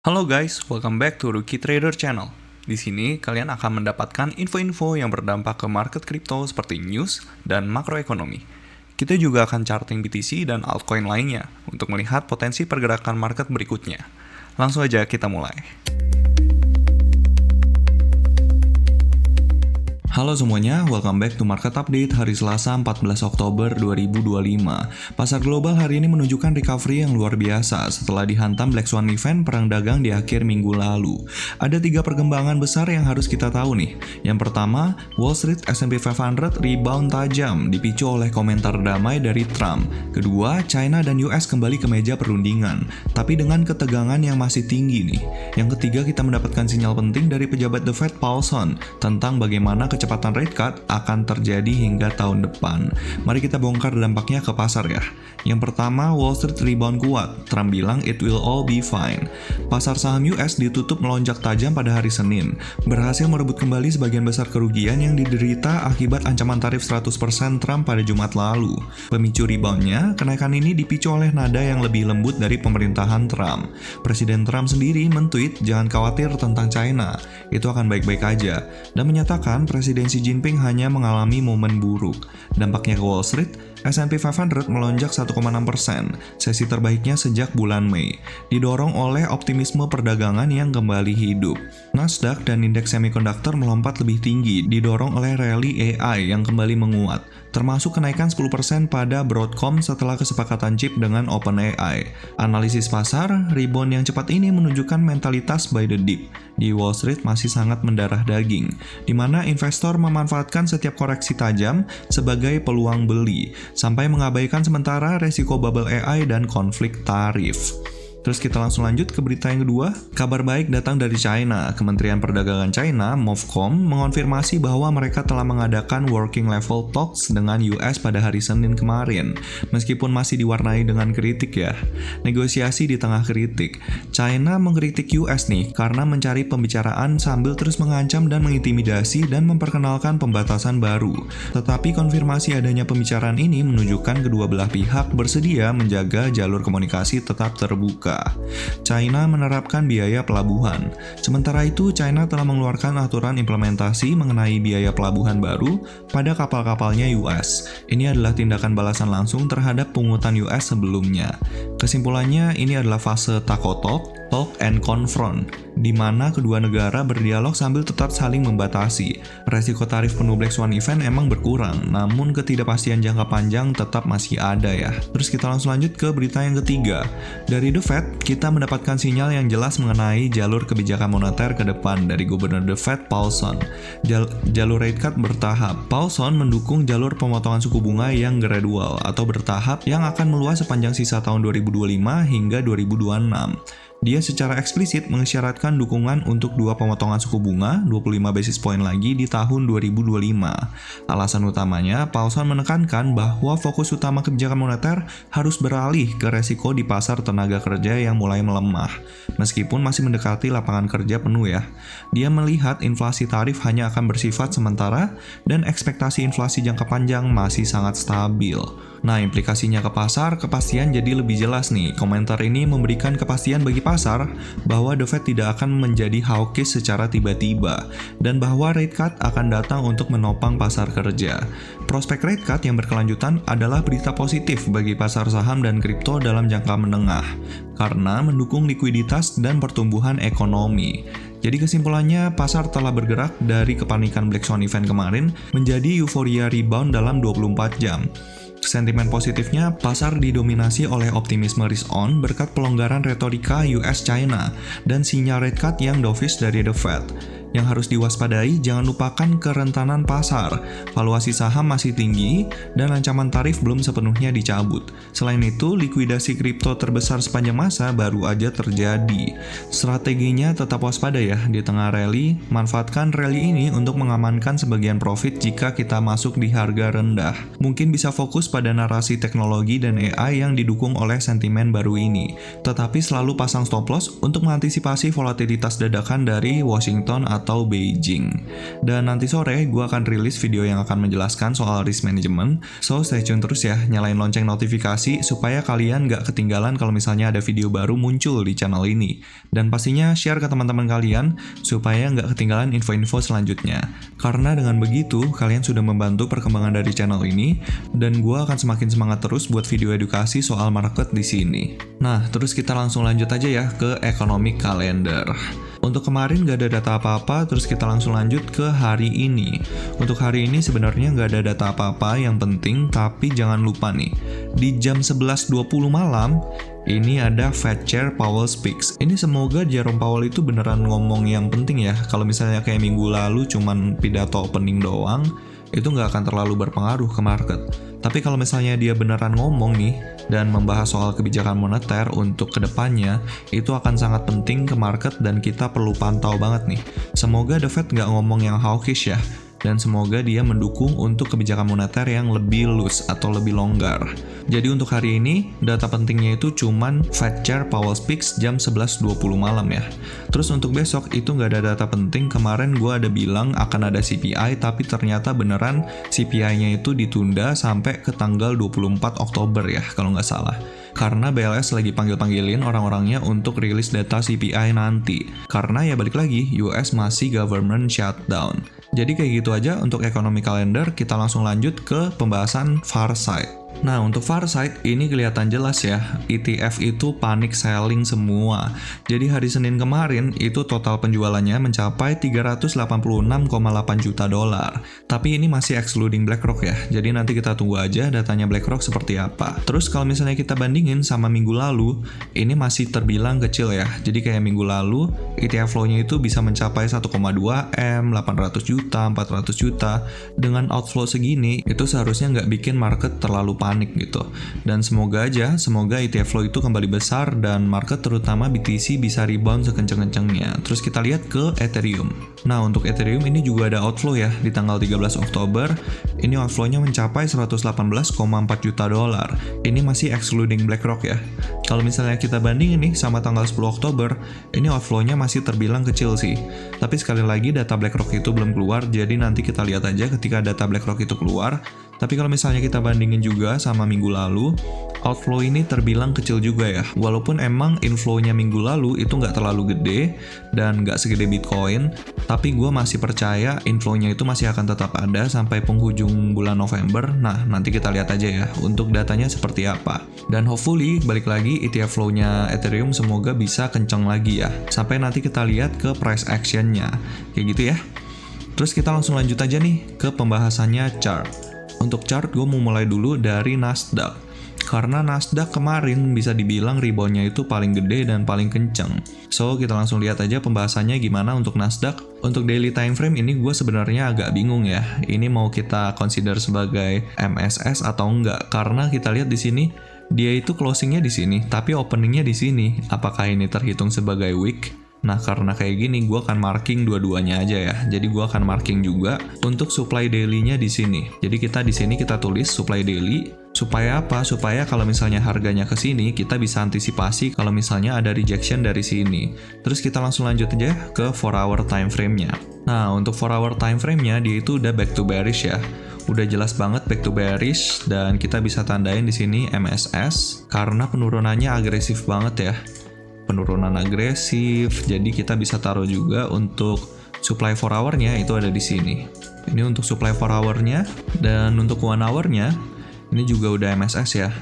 Halo guys, welcome back to Rookie Trader Channel. Di sini kalian akan mendapatkan info-info yang berdampak ke market kripto seperti news dan makroekonomi. Kita juga akan charting BTC dan altcoin lainnya untuk melihat potensi pergerakan market berikutnya. Langsung aja kita mulai. Halo semuanya, welcome back to Market Update hari Selasa 14 Oktober 2025. Pasar global hari ini menunjukkan recovery yang luar biasa setelah dihantam Black Swan event perang dagang di akhir minggu lalu. Ada 3 perkembangan besar yang harus kita tahu nih. Yang pertama, Wall Street S&P 500 rebound tajam dipicu oleh komentar damai dari Trump. Kedua, China dan US kembali ke meja perundingan, tapi dengan ketegangan yang masih tinggi nih. Yang ketiga, kita mendapatkan sinyal penting dari pejabat The Fed Paulson tentang bagaimana kecepatan rate cut akan terjadi hingga tahun depan. Mari kita bongkar dampaknya ke pasar ya. Yang pertama, Wall Street rebound kuat. Trump bilang it will all be fine. Pasar saham US ditutup melonjak tajam pada hari Senin, berhasil merebut kembali sebagian besar kerugian yang diderita akibat ancaman tarif 100% Trump pada Jumat lalu. Pemicu reboundnya, kenaikan ini dipicu oleh nada yang lebih lembut dari pemerintahan Trump. Presiden Trump sendiri men-tweet jangan khawatir tentang China, itu akan baik-baik aja, dan menyatakan Presiden Xi Jinping hanya mengalami momen buruk. Dampaknya ke Wall Street, S&P 500 melonjak 1,6%, sesi terbaiknya sejak bulan Mei, didorong oleh optimisme perdagangan yang kembali hidup. Nasdaq dan indeks semikonduktor melompat lebih tinggi, didorong oleh rally AI yang kembali menguat, termasuk kenaikan 10% pada Broadcom setelah kesepakatan chip dengan OpenAI. Analisis pasar, rebound yang cepat ini menunjukkan mentalitas buy the dip. Di Wall Street masih sangat mendarah daging, di mana investor memanfaatkan setiap koreksi tajam sebagai peluang beli, sampai mengabaikan sementara resiko bubble AI dan konflik tarif. Terus kita langsung lanjut ke berita yang kedua. Kabar baik datang dari China. Kementerian Perdagangan China, MOFCOM, mengonfirmasi bahwa mereka telah mengadakan working level talks dengan US pada hari Senin kemarin. Meskipun masih diwarnai dengan kritik ya. Negosiasi di tengah kritik. China mengkritik US nih karena mencari pembicaraan sambil terus mengancam dan mengintimidasi dan memperkenalkan pembatasan baru. Tetapi konfirmasi adanya pembicaraan ini menunjukkan kedua belah pihak bersedia menjaga jalur komunikasi tetap terbuka. China menerapkan biaya pelabuhan. Sementara itu, China telah mengeluarkan aturan implementasi mengenai biaya pelabuhan baru pada kapal-kapalnya US. Ini adalah tindakan balasan langsung terhadap pungutan US sebelumnya. Kesimpulannya, ini adalah fase talk and confront, di mana kedua negara berdialog sambil tetap saling membatasi. Resiko tarif penuh Black Swan event emang berkurang, namun ketidakpastian jangka panjang tetap masih ada ya. Terus kita langsung lanjut ke berita yang ketiga. Dari The Fed, kita mendapatkan sinyal yang jelas mengenai jalur kebijakan moneter ke depan dari Gubernur The Fed Paulson. Jalur rate cut bertahap. Paulson mendukung jalur pemotongan suku bunga yang gradual atau bertahap yang akan meluas sepanjang sisa tahun 2025 hingga 2026. Dia secara eksplisit mengisyaratkan dukungan untuk 2 pemotongan suku bunga 25 basis point lagi di tahun 2025. Alasan utamanya, Paulson menekankan bahwa fokus utama kebijakan moneter harus beralih ke resiko di pasar tenaga kerja yang mulai melemah. Meskipun masih mendekati lapangan kerja penuh ya. Dia melihat inflasi tarif hanya akan bersifat sementara dan ekspektasi inflasi jangka panjang masih sangat stabil. Nah, implikasinya ke pasar, kepastian jadi lebih jelas nih. Komentar ini memberikan kepastian bagi pasar bahwa The Fed tidak akan menjadi hawkish secara tiba-tiba, dan bahwa rate cut akan datang untuk menopang pasar kerja. Prospek rate cut yang berkelanjutan adalah berita positif bagi pasar saham dan kripto dalam jangka menengah, karena mendukung likuiditas dan pertumbuhan ekonomi. Jadi kesimpulannya, pasar telah bergerak dari kepanikan Black Swan event kemarin menjadi euforia rebound dalam 24 jam. Sentimen positifnya, pasar didominasi oleh optimisme risk-on berkat pelonggaran retorika US-China dan sinyal rate cut yang dovish dari The Fed. Yang harus diwaspadai, jangan lupakan kerentanan pasar, valuasi saham masih tinggi, dan ancaman tarif belum sepenuhnya dicabut. Selain itu, likuidasi kripto terbesar sepanjang masa baru aja terjadi. Strateginya tetap waspada ya, di tengah rally, manfaatkan rally ini untuk mengamankan sebagian profit jika kita masuk di harga rendah. Mungkin bisa fokus pada narasi teknologi dan AI yang didukung oleh sentimen baru ini, tetapi selalu pasang stop loss untuk mengantisipasi volatilitas dadakan dari Washington atau Beijing. Dan nanti sore gue akan rilis video yang akan menjelaskan soal risk management, so stay tune terus ya, nyalain lonceng notifikasi supaya kalian gak ketinggalan kalau misalnya ada video baru muncul di channel ini. Dan pastinya share ke teman-teman kalian supaya gak ketinggalan info-info selanjutnya. Karena dengan begitu, kalian sudah membantu perkembangan dari channel ini, dan gue akan semakin semangat terus buat video edukasi soal market di sini. Nah, terus kita langsung lanjut aja ya ke economic calendar. Untuk kemarin gak ada data apa-apa, terus kita langsung lanjut ke hari ini. Untuk hari ini sebenarnya gak ada data apa-apa yang penting, tapi jangan lupa nih, di jam 11.20 malam, ini ada Fed Chair Powell Speaks. Ini semoga Jerome Powell itu beneran ngomong yang penting ya. Kalau misalnya kayak minggu lalu cuman pidato opening doang, itu nggak akan terlalu berpengaruh ke market. Tapi kalau misalnya dia beneran ngomong nih, dan membahas soal kebijakan moneter untuk kedepannya, itu akan sangat penting ke market dan kita perlu pantau banget nih. Semoga The Fed nggak ngomong yang hawkish ya, dan semoga dia mendukung untuk kebijakan moneter yang lebih loose atau lebih longgar. Jadi untuk hari ini, data pentingnya itu cuman Fed Chair Powell Speaks jam 11.20 malam ya. Terus untuk besok itu nggak ada data penting. Kemarin gue ada bilang akan ada CPI, tapi ternyata beneran CPI-nya itu ditunda sampai ke tanggal 24 Oktober ya, kalau nggak salah. Karena BLS lagi panggil-panggilin orang-orangnya untuk rilis data CPI nanti. Karena ya balik lagi, US masih government shutdown. Jadi kayak gitu aja untuk economic calendar, kita langsung lanjut ke pembahasan far side. Nah, untuk far side ini kelihatan jelas ya, ETF itu panic selling semua. Jadi hari Senin kemarin itu total penjualannya mencapai 386,8 juta dolar. Tapi ini masih excluding BlackRock ya. Jadi nanti kita tunggu aja datanya BlackRock seperti apa. Terus kalau misalnya kita bandingin sama minggu lalu, ini masih terbilang kecil ya. Jadi kayak minggu lalu ETF flow-nya itu bisa mencapai 1,2 M, 800 juta, 400 juta. Dengan outflow segini, itu seharusnya nggak bikin market terlalu panik gitu. Dan semoga ETF flow itu kembali besar dan market terutama BTC bisa rebound sekenceng-kencengnya. Terus kita lihat ke Ethereum. Nah, untuk Ethereum ini juga ada outflow ya di tanggal 13 Oktober. Ini outflow-nya mencapai 118,4 juta dolar. Ini masih excluding BlackRock ya. Kalau misalnya kita bandingin nih sama tanggal 10 Oktober, ini outflow-nya masih terbilang kecil sih. Tapi sekali lagi data BlackRock itu belum keluar, jadi nanti kita lihat aja ketika data BlackRock itu keluar. Tapi kalau misalnya kita bandingin juga sama minggu lalu, outflow ini terbilang kecil juga ya. Walaupun emang inflow-nya minggu lalu itu nggak terlalu gede dan nggak segede Bitcoin, tapi gue masih percaya inflow-nya itu masih akan tetap ada sampai penghujung bulan November. Nah, nanti kita lihat aja ya untuk datanya seperti apa. Dan hopefully, balik lagi ETF flow-nya Ethereum semoga bisa kenceng lagi ya. Sampai nanti kita lihat ke price action-nya. Kayak gitu ya. Terus kita langsung lanjut aja nih ke pembahasannya chart. Untuk chart gue mau mulai dulu dari Nasdaq. Karena Nasdaq kemarin bisa dibilang rebound-nya itu paling gede dan paling kenceng. So kita langsung lihat aja pembahasannya gimana untuk Nasdaq. Untuk daily time frame ini gue sebenarnya agak bingung ya. Ini mau kita consider sebagai MSS atau enggak? Karena kita lihat di sini dia itu closingnya di sini, tapi openingnya di sini. Apakah ini terhitung sebagai wick? Nah, karena kayak gini, gue akan marking dua-duanya aja ya. Jadi gue akan marking juga untuk supply daily-nya di sini. Jadi kita di sini kita tulis supply daily. Supaya apa? Supaya kalau misalnya harganya ke sini, kita bisa antisipasi kalau misalnya ada rejection dari sini. Terus kita langsung lanjut aja ke 4-hour time frame-nya. Nah, untuk 4-hour time frame-nya, dia itu udah back to bearish ya. Udah jelas banget back to bearish, dan kita bisa tandain di sini MSS karena penurunannya agresif banget ya. Penurunan agresif, jadi kita bisa taruh juga untuk supply 4 hour-nya itu ada di sini. Ini untuk supply 4 hour-nya, dan untuk 1 hour-nya ini juga udah MSS ya.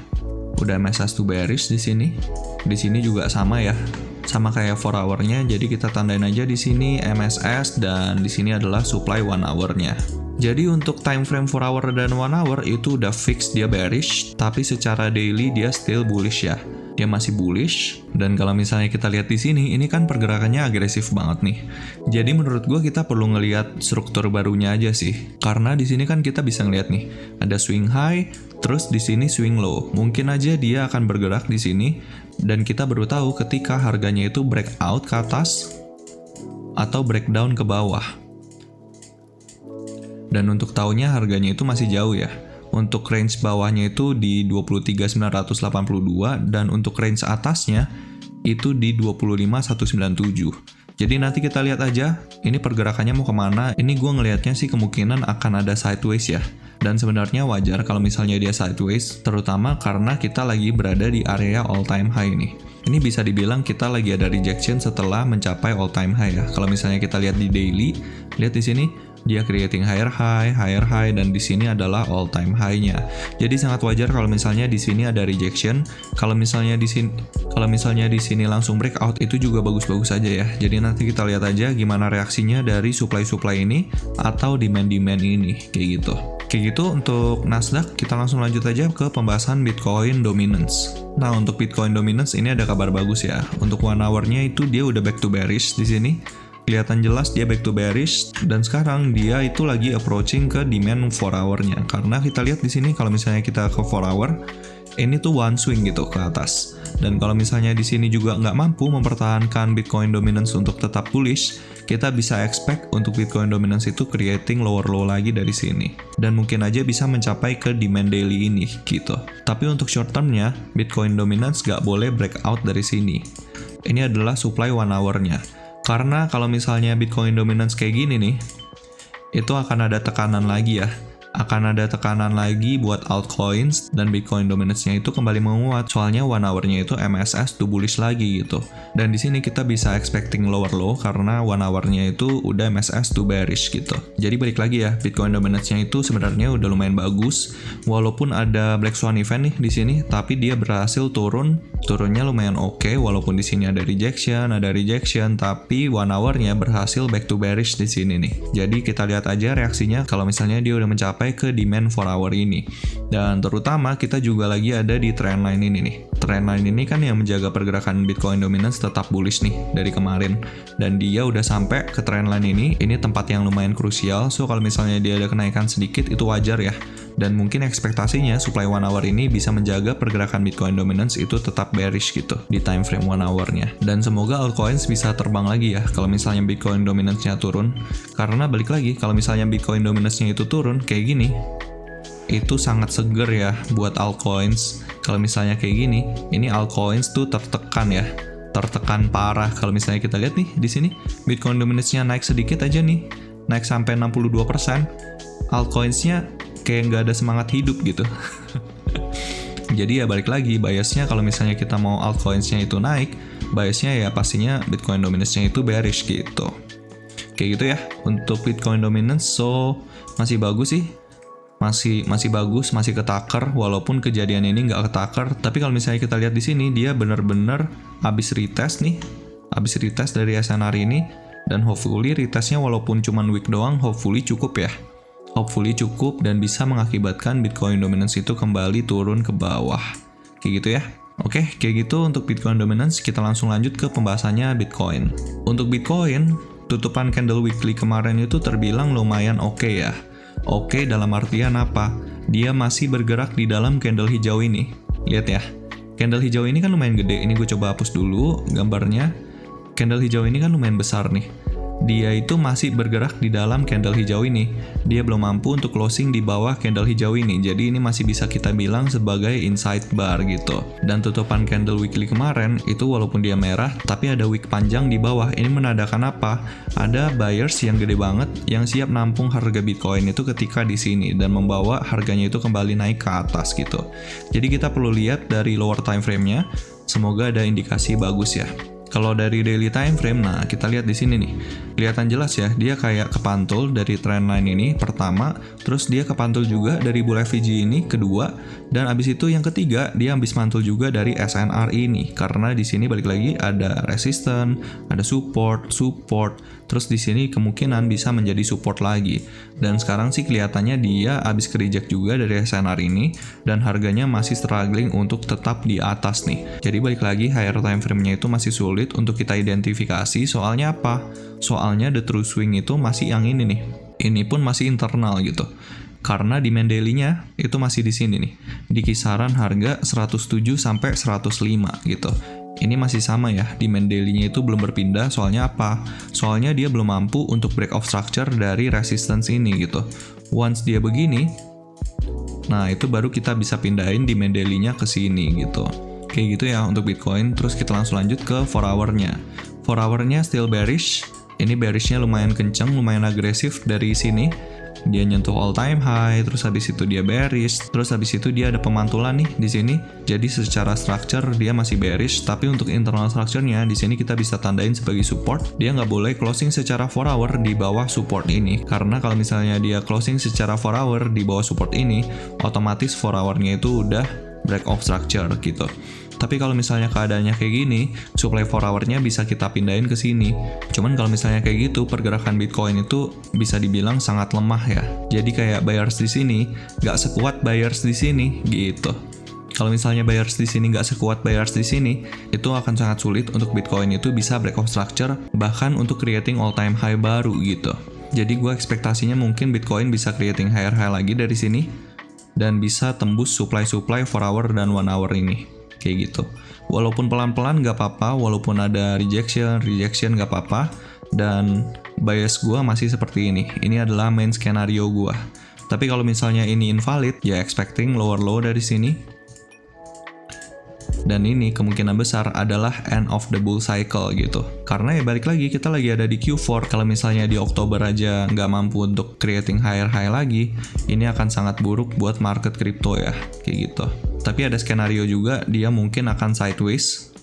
Udah MSS to bearish di sini. Di sini juga sama ya. Sama kayak 4 hour-nya, jadi kita tandain aja di sini MSS dan di sini adalah supply 1 hour-nya. Jadi untuk time frame 4 hour dan 1 hour itu udah fix dia bearish, tapi secara daily dia still bullish ya. Dia masih bullish, dan kalau misalnya kita lihat di sini, ini kan pergerakannya agresif banget nih. Jadi menurut gue kita perlu ngelihat struktur barunya aja sih, karena di sini kan kita bisa ngelihat nih, ada swing high, terus di sini swing low. Mungkin aja dia akan bergerak di sini, dan kita baru tahu ketika harganya itu breakout ke atas atau breakdown ke bawah. Dan untuk tahunnya harganya itu masih jauh ya. Untuk range bawahnya itu di 23.982 dan untuk range atasnya itu di 25.197. Jadi nanti kita lihat aja, ini pergerakannya mau kemana. Ini gue ngelihatnya sih kemungkinan akan ada sideways ya. Dan sebenarnya wajar kalau misalnya dia sideways, terutama karena kita lagi berada di area all time high nih. Ini bisa dibilang kita lagi ada rejection setelah mencapai all time high ya. Kalau misalnya kita lihat di daily, lihat di sini dia creating higher high, dan di sini adalah all time high-nya. Jadi sangat wajar kalau misalnya di sini ada rejection. Kalau misalnya di sini langsung breakout, itu juga bagus-bagus aja ya. Jadi nanti kita lihat aja gimana reaksinya dari supply ini atau demand ini, kayak gitu. Kayak gitu untuk Nasdaq, kita langsung lanjut aja ke pembahasan Bitcoin dominance. Nah, untuk Bitcoin dominance ini ada kabar bagus ya. Untuk 1 hour-nya itu dia udah back to bearish di sini. Kelihatan jelas dia back to bearish, dan sekarang dia itu lagi approaching ke demand 4 hour-nya. Karena kita lihat di sini kalau misalnya kita ke 4 hour, ini tuh one swing gitu ke atas. Dan kalau misalnya di sini juga nggak mampu mempertahankan Bitcoin dominance untuk tetap bullish, kita bisa expect untuk Bitcoin dominance itu creating lower low lagi dari sini. Dan mungkin aja bisa mencapai ke demand daily ini gitu. Tapi untuk short term-nya, Bitcoin dominance nggak boleh breakout dari sini. Ini adalah supply 1 hour-nya. Karena kalau misalnya Bitcoin dominance kayak gini nih, itu akan ada tekanan lagi ya. Akan ada tekanan lagi buat altcoins, dan Bitcoin dominance-nya itu kembali menguat. Soalnya 1 hour-nya itu MSS to bullish lagi gitu. Dan di sini kita bisa expecting lower low karena 1 hour-nya itu udah MSS to bearish gitu. Jadi balik lagi ya, Bitcoin dominance-nya itu sebenarnya udah lumayan bagus. Walaupun ada Black Swan event nih di sini, tapi dia berhasil turunnya lumayan oke. Walaupun di sini ada rejection, tapi 1 hour-nya berhasil back to bearish di sini nih. Jadi kita lihat aja reaksinya kalau misalnya dia udah mencapai ke demand 4 hour ini. Dan terutama kita juga lagi ada di trendline ini nih. Trendline ini kan yang menjaga pergerakan Bitcoin dominance tetap bullish nih dari kemarin. Dan dia udah sampai ke trendline ini tempat yang lumayan krusial. So kalau misalnya dia ada kenaikan sedikit itu wajar ya. Dan mungkin ekspektasinya supply 1 hour ini bisa menjaga pergerakan Bitcoin dominance itu tetap bearish gitu di time frame 1 hour-nya. Dan semoga altcoins bisa terbang lagi ya kalau misalnya Bitcoin dominance-nya turun. Karena balik lagi, kalau misalnya Bitcoin dominance-nya itu turun kayak gini, itu sangat seger ya buat altcoins. Kalau misalnya kayak gini, ini altcoins tuh tertekan ya. Tertekan parah. Kalau misalnya kita lihat nih di sini, Bitcoin dominance-nya naik sedikit aja nih. Naik sampai 62%. Altcoins-nya kayak nggak ada semangat hidup gitu. Jadi ya balik lagi, biasnya kalau misalnya kita mau altcoins-nya itu naik, biasnya ya pastinya Bitcoin dominance-nya itu bearish gitu. Kayak gitu ya untuk Bitcoin dominance. So masih bagus sih, masih bagus, masih ketaker. Walaupun kejadian ini nggak ketaker, tapi kalau misalnya kita lihat di sini dia bener-bener habis retest nih, habis retest dari SNR ini, dan hopefully retestnya walaupun cuman week doang, hopefully cukup ya. Hopefully cukup dan bisa mengakibatkan Bitcoin dominance itu kembali turun ke bawah. Kayak gitu ya. Oke, kayak gitu untuk Bitcoin dominance. Kita langsung lanjut ke pembahasannya Bitcoin. Untuk Bitcoin, tutupan candle weekly kemarin itu terbilang lumayan oke ya. Oke dalam artian apa? Dia masih bergerak di dalam candle hijau ini. Lihat ya. Candle hijau ini kan lumayan gede. Ini gue coba hapus dulu gambarnya. Candle hijau ini kan lumayan besar nih. Dia itu masih bergerak di dalam candle hijau ini. Dia belum mampu untuk closing di bawah candle hijau ini. Jadi ini masih bisa kita bilang sebagai inside bar gitu. Dan tutupan candle weekly kemarin itu walaupun dia merah, tapi ada wick panjang di bawah. Ini menandakan apa? Ada buyers yang gede banget yang siap nampung harga Bitcoin itu ketika di sini dan membawa harganya itu kembali naik ke atas gitu. Jadi kita perlu lihat dari lower time frame-nya. Semoga ada indikasi bagus ya. Kalau dari daily time frame, nah kita lihat di sini nih, kelihatan jelas ya, dia kayak kepantul dari trendline ini pertama, terus dia kepantul juga dari bull FVG ini kedua, dan abis itu yang ketiga dia habis mantul juga dari SNR ini, karena di sini balik lagi ada resistance, ada support, terus di sini kemungkinan bisa menjadi support lagi. Dan sekarang sih kelihatannya dia habis ke-reject juga dari SNR ini, dan harganya masih struggling untuk tetap di atas nih. Jadi balik lagi higher time frame-nya itu masih sulit untuk kita identifikasi. Soalnya apa? Soalnya the true swing itu masih yang ini nih. Ini pun masih internal gitu. Karena demand daily-nya itu masih di sini nih. Di kisaran harga 107 sampai 105 gitu. Ini masih sama ya, demand daily-nya itu belum berpindah. Soalnya apa? Soalnya dia belum mampu untuk break off structure dari resistance ini gitu. Once dia begini, nah itu baru kita bisa pindahin demand daily-nya ke sini gitu. Kayak gitu ya untuk Bitcoin. Terus kita langsung lanjut ke 4 hour-nya. 4 4 hour-nya still bearish. Ini bearish-nya lumayan kenceng, lumayan agresif dari sini. Dia nyentuh all time high, terus habis itu dia bearish, terus habis itu dia ada pemantulan nih di sini. Jadi secara structure dia masih bearish, tapi untuk internal structure-nya di sini kita bisa tandain sebagai support. Dia nggak boleh closing secara 4 hour di bawah support ini, karena kalau misalnya dia closing secara 4 hour di bawah support ini, otomatis 4 hour-nya itu udah break off structure gitu. Tapi kalau misalnya keadaannya kayak gini, supply 4 hour-nya bisa kita pindahin ke sini. Cuman kalau misalnya kayak gitu, pergerakan Bitcoin itu bisa dibilang sangat lemah ya. Jadi kayak buyers di sini nggak sekuat buyers di sini gitu. Kalau misalnya buyers di sini nggak sekuat buyers di sini, itu akan sangat sulit untuk Bitcoin itu bisa break off structure, bahkan untuk creating all time high baru gitu. Jadi gue ekspektasinya mungkin Bitcoin bisa creating higher high lagi dari sini, dan bisa tembus supply-supply 4 hour dan 1 hour ini. Kayak gitu. Walaupun pelan-pelan nggak apa-apa, walaupun ada rejection nggak apa-apa, dan bias gua masih seperti ini. Ini adalah main skenario gua. Tapi kalau misalnya ini invalid, ya expecting lower low dari sini. Dan ini kemungkinan besar adalah end of the bull cycle gitu. Karena ya balik lagi, kita lagi ada di Q4. Kalau misalnya di Oktober aja nggak mampu untuk creating higher high lagi, ini akan sangat buruk buat market crypto ya, kayak gitu. Tapi ada skenario juga, dia mungkin akan sideways.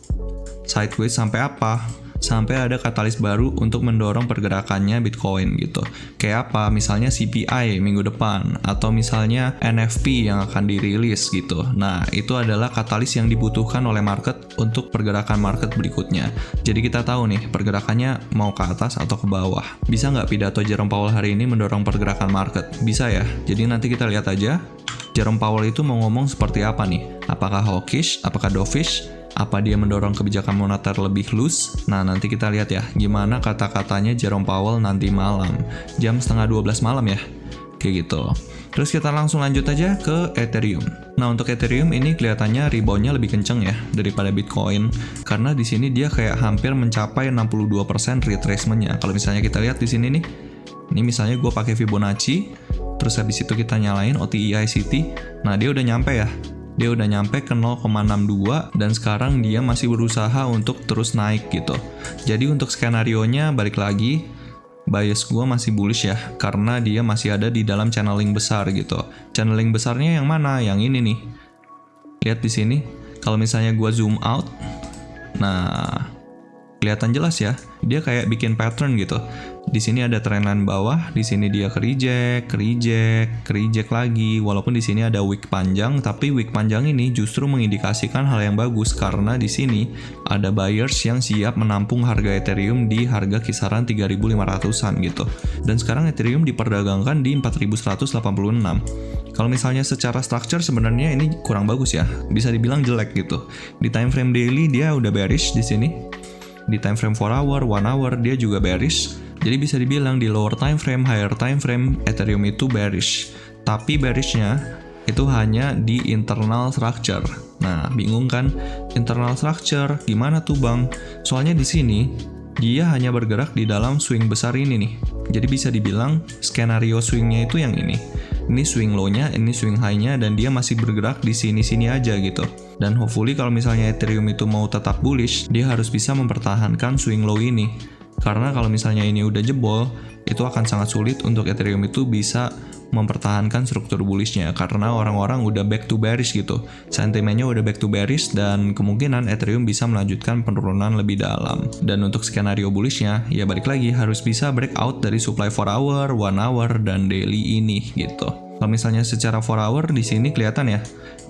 Sideways sampai apa? Sampai ada katalis baru untuk mendorong pergerakannya Bitcoin gitu. Kayak apa? Misalnya CPI minggu depan, atau misalnya NFP yang akan dirilis gitu. Nah, itu adalah katalis yang dibutuhkan oleh market untuk pergerakan market berikutnya. Jadi kita tahu nih, pergerakannya mau ke atas atau ke bawah. Bisa nggak pidato Jerome Powell hari ini mendorong pergerakan market? Bisa ya. Jadi nanti kita lihat aja, Jerome Powell itu mau ngomong seperti apa nih? Apakah hawkish? Apakah dovish? Apa dia mendorong kebijakan moneter lebih loose? Nah, nanti kita lihat ya, gimana kata-katanya Jerome Powell nanti malam. Jam setengah 12 malam ya. Kayak gitu. Terus kita langsung lanjut aja ke Ethereum. Nah, untuk Ethereum ini kelihatannya rebound-nya lebih kenceng ya daripada Bitcoin. Karena di sini dia kayak hampir mencapai 62% retracement-nya. Kalau misalnya kita lihat di sini nih. Ini misalnya gue pakai Fibonacci, terus habis itu kita nyalain OTI ICT. Nah, dia udah nyampe ya. Dia udah nyampe ke 0,62 dan sekarang dia masih berusaha untuk terus naik gitu. Jadi untuk skenario-nya balik lagi, bias gue masih bullish ya, karena dia masih ada di dalam channeling besar gitu. Channeling besarnya yang mana? Yang ini nih. Lihat di sini. Kalau misalnya gue zoom out, nah kelihatan jelas ya, dia kayak bikin pattern gitu. Di sini ada trendline bawah, di sini dia ke reject lagi. Walaupun di sini ada wick panjang, tapi wick panjang ini justru mengindikasikan hal yang bagus karena di sini ada buyers yang siap menampung harga Ethereum di harga kisaran 3.500-an gitu. Dan sekarang Ethereum diperdagangkan di 4.186. Kalau misalnya secara structure sebenarnya ini kurang bagus ya, bisa dibilang jelek gitu. Di time frame daily dia udah bearish di sini. Di time frame 4 hour, 1 hour dia juga bearish. Jadi bisa dibilang di lower time frame, higher time frame Ethereum itu bearish. Tapi bearishnya itu hanya di internal structure. Nah, bingung kan? Internal structure gimana tuh, Bang? Soalnya di sini dia hanya bergerak di dalam swing besar ini nih. Jadi bisa dibilang skenario swingnya itu yang ini. Ini swing low-nya, ini swing high-nya, dan dia masih bergerak di sini-sini aja gitu. Dan hopefully kalau misalnya Ethereum itu mau tetap bullish, dia harus bisa mempertahankan swing low ini. Karena kalau misalnya ini udah jebol, itu akan sangat sulit untuk Ethereum itu bisa mempertahankan struktur bullishnya. Karena orang-orang udah back to bearish gitu. Sentimennya udah back to bearish dan kemungkinan Ethereum bisa melanjutkan penurunan lebih dalam. Dan untuk skenario bullishnya, ya balik lagi harus bisa breakout dari supply 4 hour, 1 hour, dan daily ini gitu. Kalau misalnya secara 4 hour di sini kelihatan ya,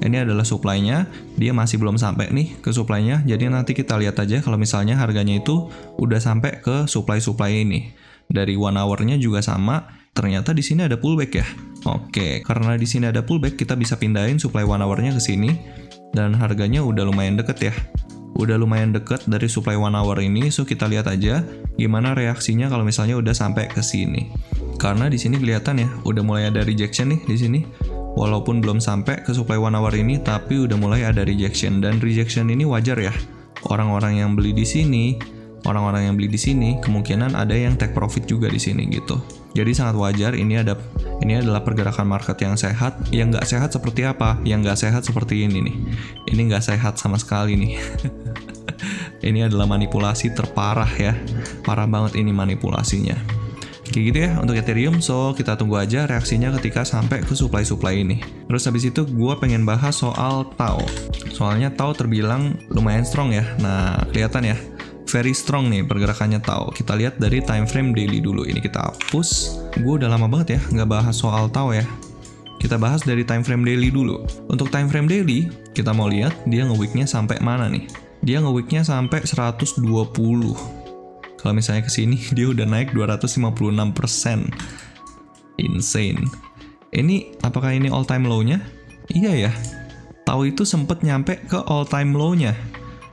ini adalah supply-nya, dia masih belum sampai nih ke supply-nya. Jadi nanti kita lihat aja kalau misalnya harganya itu udah sampai ke supply-supply ini. Dari 1 hour-nya juga sama, ternyata di sini ada pullback ya. Oke, karena di sini ada pullback, kita bisa pindahin supply 1 hour-nya ke sini dan harganya udah lumayan deket ya. Udah lumayan deket dari supply 1 hour ini, so kita lihat aja gimana reaksinya kalau misalnya udah sampai ke sini. Karena di sini kelihatan ya, udah mulai ada rejection nih di sini. Walaupun belum sampai ke supply 1 hour ini, tapi udah mulai ada rejection, dan rejection ini wajar ya. Orang-orang yang beli di sini, kemungkinan ada yang take profit juga di sini gitu. Jadi sangat wajar. Ini adalah pergerakan market yang sehat. Yang nggak sehat seperti apa? Yang nggak sehat seperti ini nih. Ini nggak sehat sama sekali nih. Ini adalah manipulasi terparah ya. Parah banget ini manipulasinya. Kayak gitu ya untuk Ethereum. So kita tunggu aja reaksinya ketika sampai ke supply ini. Terus habis itu gue pengen bahas soal TAO. Soalnya TAO terbilang lumayan strong ya. Nah kelihatan ya, very strong nih pergerakannya TAO. Kita lihat dari time frame daily dulu. Ini kita hapus. Gue udah lama banget ya nggak bahas soal TAO ya. Kita bahas dari time frame daily dulu. Untuk time frame daily, kita mau lihat dia nge-wicknya sampai mana nih. Dia nge-wicknya sampai 120. Kalau misalnya ke sini dia udah naik 256%. Insane. Ini apakah ini all time low-nya? Iya ya. TAO itu sempet nyampe ke all time low-nya.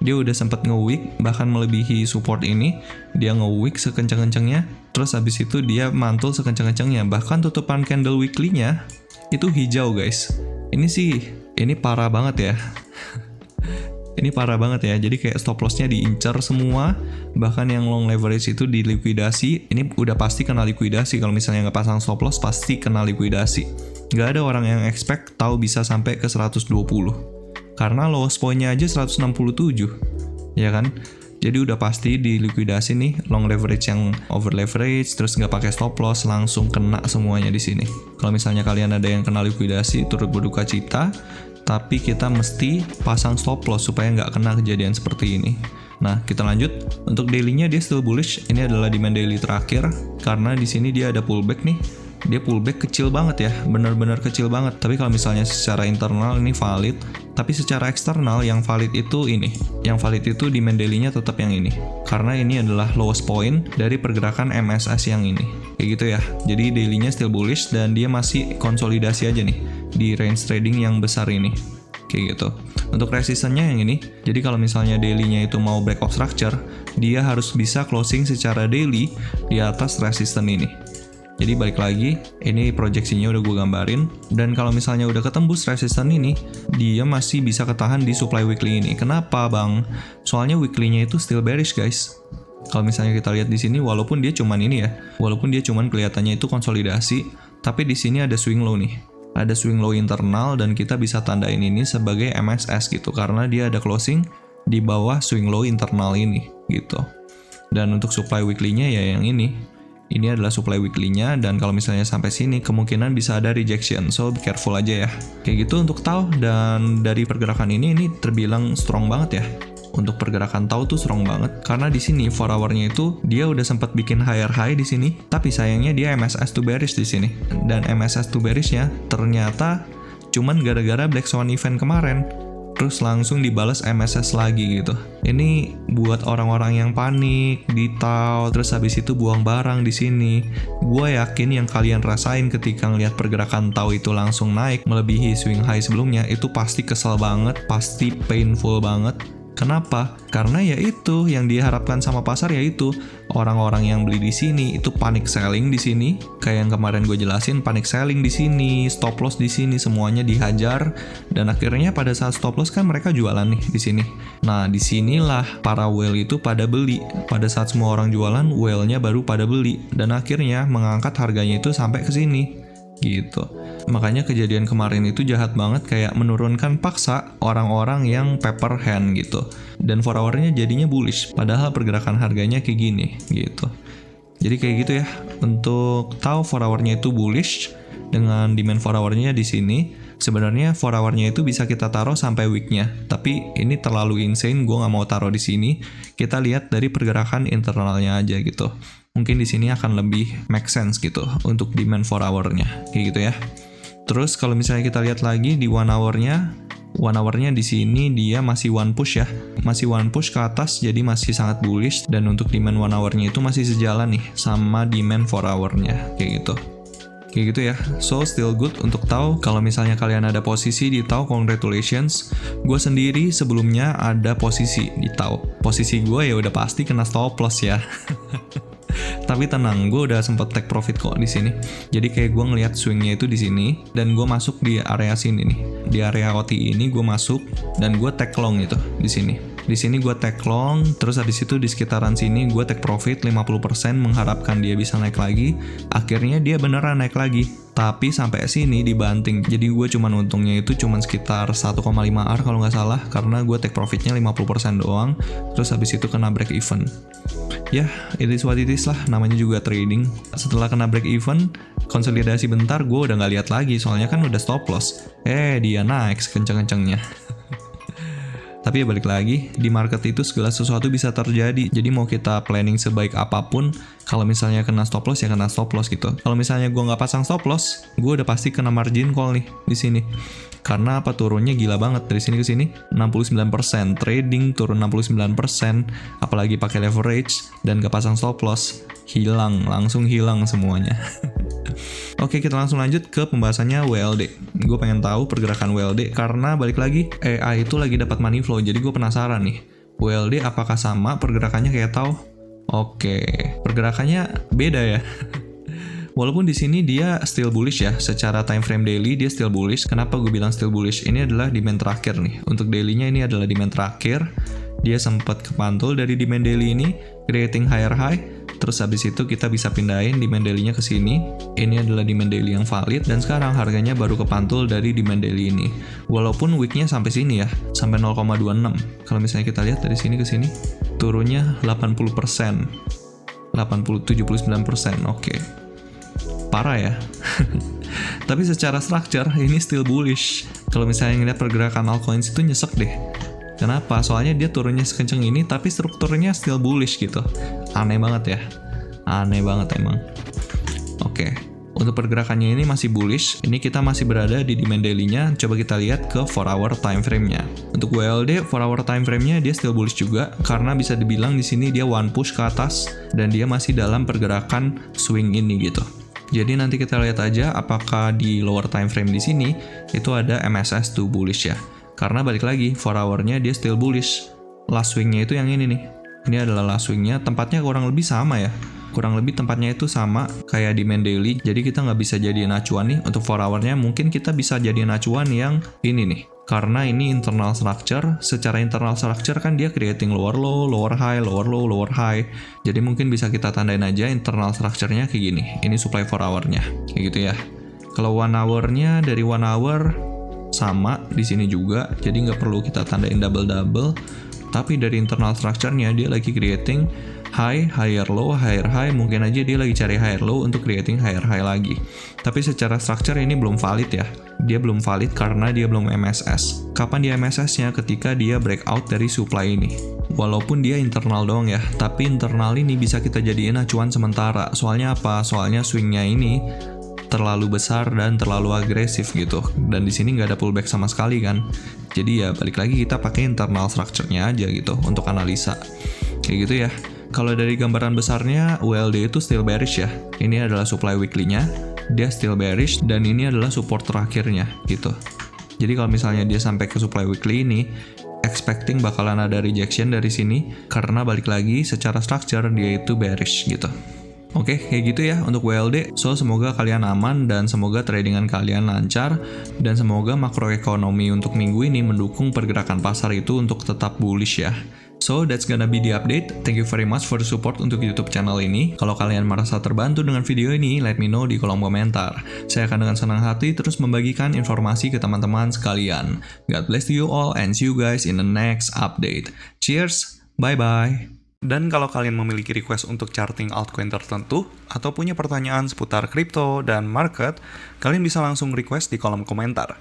Dia udah sempet nge-wick bahkan melebihi support ini. Dia nge-wick sekencang-kencangnya. Terus habis itu dia mantul sekencang-kencangnya. Bahkan tutupan candle weekly-nya itu hijau guys. Ini parah banget ya. Ini parah banget ya. Jadi kayak stop loss-nya diincar semua. Bahkan yang long leverage itu dilikuidasi. Ini udah pasti kena likuidasi. Kalau misalnya nggak pasang stop loss pasti kena likuidasi. Nggak ada orang yang expect tahu bisa sampai ke 120. Karena lowest point-nya aja 167. Ya kan? Jadi udah pasti dilikuidasi nih long leverage yang over leverage, terus nggak pakai stop loss, langsung kena semuanya di sini. Kalau misalnya kalian ada yang kena likuidasi, turut berduka cita, tapi kita mesti pasang stop loss supaya nggak kena kejadian seperti ini. Nah, kita lanjut. Untuk daily-nya dia still bullish. Ini adalah demand daily terakhir karena di sini dia ada pullback nih. Dia pullback kecil banget ya, benar-benar kecil banget. Tapi kalau misalnya secara internal ini valid, tapi secara eksternal yang valid itu ini. Yang valid itu demand daily-nya tetap yang ini. Karena ini adalah lowest point dari pergerakan MSS yang ini. Kayak gitu ya. Jadi daily-nya still bullish dan dia masih konsolidasi aja nih di range trading yang besar ini. Kayak gitu. Untuk resistannya yang ini, jadi kalau misalnya daily-nya itu mau break of structure, dia harus bisa closing secara daily di atas resisten ini. Jadi balik lagi, ini proyeksinya udah gue gambarin. Dan kalau misalnya udah ketembus resisten ini, dia masih bisa ketahan di supply weekly ini. Kenapa bang? Soalnya weekly-nya itu still bearish guys. Kalau misalnya kita lihat di sini, walaupun dia cuman ini ya, walaupun dia cuman kelihatannya itu konsolidasi, tapi di sini ada swing low nih. Ada swing low internal dan kita bisa tandain ini sebagai MSS gitu. Karena dia ada closing di bawah swing low internal ini gitu. Dan untuk supply weekly-nya ya yang ini. Ini adalah supply weekly-nya dan kalau misalnya sampai sini kemungkinan bisa ada rejection. So be careful aja ya. Kayak gitu untuk TAO dan dari pergerakan ini terbilang strong banget ya. Untuk pergerakan TAO tuh strong banget karena di sini 4 hour-nya itu dia udah sempat bikin higher high di sini, tapi sayangnya dia MSS to bearish di sini. Dan MSS to bearish-nya ternyata cuman gara-gara Black Swan event kemarin. Terus langsung dibalas MSS lagi gitu. Ini buat orang-orang yang panik di TAO, terus habis itu buang barang di sini. Gue yakin yang kalian rasain ketika ngeliat pergerakan TAO itu langsung naik melebihi swing high sebelumnya, itu pasti kesel banget, pasti painful banget. Kenapa? Karena ya itu yang diharapkan sama pasar, yaitu orang-orang yang beli di sini itu panic selling di sini. Kayak yang kemarin gue jelasin, panic selling di sini, stop loss di sini, semuanya dihajar dan akhirnya pada saat stop loss kan mereka jualan nih di sini. Nah, disinilah para whale itu pada beli. Pada saat semua orang jualan, whale-nya baru pada beli dan akhirnya mengangkat harganya itu sampai ke sini. Gitu. Makanya kejadian kemarin itu jahat banget, kayak menurunkan paksa orang-orang yang paper hand gitu. Dan 4 hour-nya jadinya bullish, padahal pergerakan harganya kayak gini gitu. Jadi kayak gitu ya. Untuk tahu 4 hour-nya itu bullish dengan demand 4 hour-nya di sini. Sebenarnya 4 hour-nya itu bisa kita taruh sampai week-nya, tapi ini terlalu insane, gue nggak mau taruh di sini. Kita lihat dari pergerakan internalnya aja gitu. Mungkin di sini akan lebih make sense gitu untuk demand 4 hour-nya, kayak gitu ya. Terus kalau misalnya kita lihat lagi di 1 hour-nya, 1 hour-nya di sini dia masih one push ya, masih one push ke atas, jadi masih sangat bullish. Dan untuk demand 1 hour-nya itu masih sejalan nih sama demand 4 hour-nya, kayak gitu. Kayak gitu ya. So still good untuk TAO. Kalau misalnya kalian ada posisi di TAO, congratulations. Gue sendiri sebelumnya ada posisi di TAO. Posisi gue ya udah pasti kena stop loss ya. Tapi tenang, gue udah sempet take profit kok di sini. Jadi kayak gue ngelihat swingnya itu di sini dan gue masuk di area sini nih. Di area OT ini gue masuk dan gue take long itu di sini. Di sini gue take long, terus habis itu di sekitaran sini gue take profit 50% mengharapkan dia bisa naik lagi. Akhirnya dia beneran naik lagi. Tapi sampai sini dibanting. Jadi gue cuman untungnya itu cuman sekitar 1,5 R kalau nggak salah, karena gue take profitnya 50% doang. Terus habis itu kena break even. Ya, it is what it is lah, namanya juga trading. Setelah kena break even, konsolidasi bentar, gue udah nggak lihat lagi, soalnya kan udah stop loss. Dia naik sekenceng-kencengnya. Tapi ya balik lagi, di market itu segala sesuatu bisa terjadi. Jadi mau kita planning sebaik apapun, kalau misalnya kena stop loss ya kena stop loss gitu. Kalau misalnya gue nggak pasang stop loss, gue udah pasti kena margin call nih di sini. Karena apa, turunnya gila banget dari sini ke sini 69%, trading turun 69%, apalagi pakai leverage dan gak pasang stop loss, langsung hilang semuanya. Oke, kita langsung lanjut ke pembahasannya WLD. Gue pengen tahu pergerakan WLD karena balik lagi AI itu lagi dapat money flow, jadi gue penasaran nih. WLD apakah sama pergerakannya kayak Tau? Oke, pergerakannya beda ya. Walaupun di sini dia still bullish ya, secara time frame daily dia still bullish. Kenapa gue bilang still bullish? Ini adalah demand terakhir nih. Untuk daily-nya ini adalah demand terakhir. Dia sempat kepantul dari demand daily ini, creating higher high. Terus habis itu kita bisa pindahin demand daily-nya ke sini. Ini adalah demand daily yang valid dan sekarang harganya baru kepantul dari demand daily ini. Walaupun week-nya sampai sini ya, sampai 0,26. Kalau misalnya kita lihat dari sini ke sini, turunnya 80%. 79%, oke. Parah ya. Tapi secara structure ini still bullish. Kalau misalnya ngeliat pergerakan altcoins itu nyesek deh. Kenapa? Soalnya dia turunnya sekenceng ini tapi strukturnya still bullish gitu. Aneh banget ya. Aneh banget emang. Oke. Untuk pergerakannya ini masih bullish. Ini kita masih berada di demand daily-nya. Coba kita lihat ke 4 hour time frame-nya. Untuk WLD 4 hour time frame-nya dia still bullish juga karena bisa dibilang di sini dia one push ke atas dan dia masih dalam pergerakan swing ini gitu. Jadi nanti kita lihat aja apakah di lower time frame di sini itu ada MSS2 bullish ya. Karena balik lagi 4 hour-nya dia still bullish. Last swing-nya itu yang ini nih. Ini adalah last swing-nya, tempatnya kurang lebih sama ya. Kurang lebih tempatnya itu sama kayak demand daily. Jadi kita nggak bisa jadiin acuan nih. Untuk 4 hour-nya mungkin kita bisa jadiin acuan yang ini nih. Karena ini internal structure, secara internal structure kan dia creating lower low, lower high, lower low, lower high. Jadi mungkin bisa kita tandain aja internal structure-nya kayak gini. Ini supply 4 hour-nya, kayak gitu ya. Kalau 1 hour-nya dari 1 hour sama di sini juga, jadi nggak perlu kita tandain double-double. Tapi dari internal structure-nya dia lagi creating high, higher low, higher high, mungkin aja dia lagi cari higher low untuk creating higher high lagi. Tapi secara structure ini belum valid ya. Dia belum valid karena dia belum MSS. Kapan dia MSS-nya? Ketika dia breakout dari supply ini. Walaupun dia internal doang ya, tapi internal ini bisa kita jadiin acuan sementara. Soalnya apa? Soalnya swing-nya ini terlalu besar dan terlalu agresif gitu. Dan di sini nggak ada pullback sama sekali kan. Jadi ya balik lagi kita pakai internal structure-nya aja gitu untuk analisa. Kayak gitu ya. Kalau dari gambaran besarnya, WLD itu still bearish ya. Ini adalah supply weekly-nya, dia still bearish, dan ini adalah support terakhirnya, gitu. Jadi kalau misalnya dia sampai ke supply weekly ini, expecting bakalan ada rejection dari sini, karena balik lagi secara structure dia itu bearish, gitu. Oke, kayak gitu ya untuk WLD. So, semoga kalian aman dan semoga tradingan kalian lancar. Dan semoga makroekonomi untuk minggu ini mendukung pergerakan pasar itu untuk tetap bullish ya. So, that's gonna be the update. Thank you very much for the support untuk YouTube channel ini. Kalau kalian merasa terbantu dengan video ini, let me know di kolom komentar. Saya akan dengan senang hati terus membagikan informasi ke teman-teman sekalian. God bless to you all and see you guys in the next update. Cheers, bye-bye. Dan kalau kalian memiliki request untuk charting altcoin tertentu, atau punya pertanyaan seputar kripto dan market, kalian bisa langsung request di kolom komentar.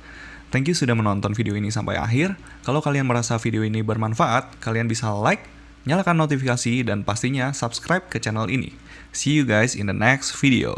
Thank you sudah menonton video ini sampai akhir. Kalau kalian merasa video ini bermanfaat, kalian bisa like, nyalakan notifikasi, dan pastinya subscribe ke channel ini. See you guys in the next video.